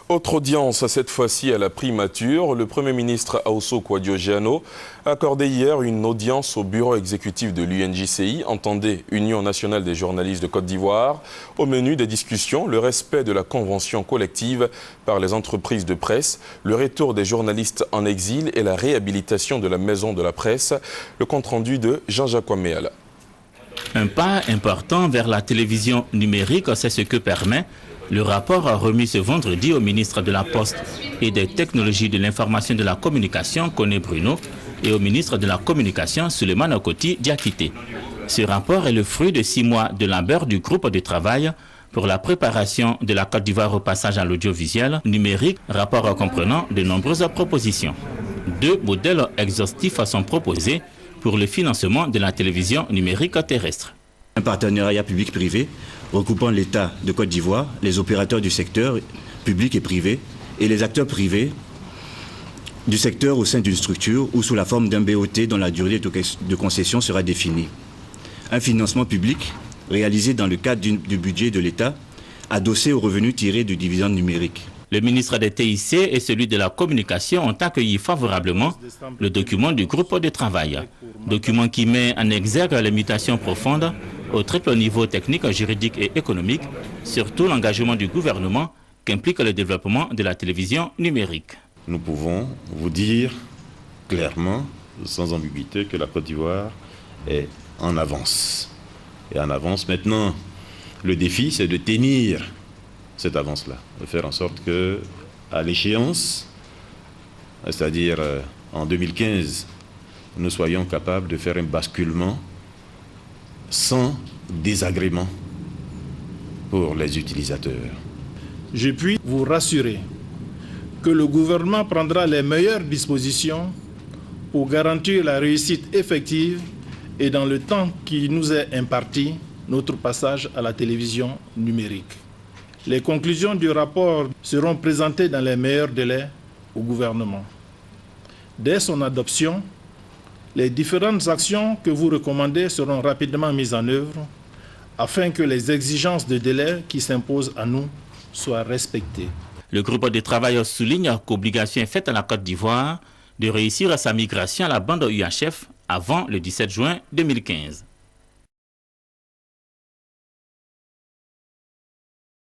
Autre audience, cette fois-ci à la primature. Le Premier ministre Aousso Kouadio-Giano a accordé hier une audience au bureau exécutif de l'UNJCI, entendez Union nationale des journalistes de Côte d'Ivoire. Au menu des discussions, le respect de la convention collective par les entreprises de presse, le retour des journalistes en exil et la réhabilitation de la maison de la presse. Le compte-rendu de Jean-Jacques Ouaméala. Un pas important vers la télévision numérique, c'est ce que permet le rapport remis ce vendredi au ministre de la Poste et des Technologies de l'Information et de la Communication, Koné Bruno, et au ministre de la Communication, Souleymane Okoti Diakité. Ce rapport est le fruit de 6 mois de labeur du groupe de travail pour la préparation de la Côte d'Ivoire au passage à l'audiovisuel numérique, rapport comprenant de nombreuses propositions. 2 modèles exhaustifs sont proposés pour le financement de la télévision numérique terrestre. Un partenariat public-privé recoupant l'État de Côte d'Ivoire, les opérateurs du secteur public et privé et les acteurs privés du secteur au sein d'une structure ou sous la forme d'un BOT dont la durée de concession sera définie. Un financement public réalisé dans le cadre du budget de l'État adossé aux revenus tirés du dividende numérique. Le ministre des TIC et celui de la Communication ont accueilli favorablement le document du groupe de travail. Document qui met en exergue les mutations profondes au triple niveau technique, juridique et économique, surtout l'engagement du gouvernement qu'implique le développement de la télévision numérique. Nous pouvons vous dire clairement, sans ambiguïté, que la Côte d'Ivoire est en avance. Et en avance maintenant, le défi c'est de tenir cette avance-là, de faire en sorte que, à l'échéance, c'est-à-dire en 2015, nous soyons capables de faire un basculement sans désagrément pour les utilisateurs. Je puis vous rassurer que le gouvernement prendra les meilleures dispositions pour garantir la réussite effective et dans le temps qui nous est imparti, notre passage à la télévision numérique. Les conclusions du rapport seront présentées dans les meilleurs délais au gouvernement. Dès son adoption, les différentes actions que vous recommandez seront rapidement mises en œuvre afin que les exigences de délai qui s'imposent à nous soient respectées. Le groupe de travail souligne qu'obligation est faite à la Côte d'Ivoire de réussir sa migration à la bande UHF avant le 17 juin 2015.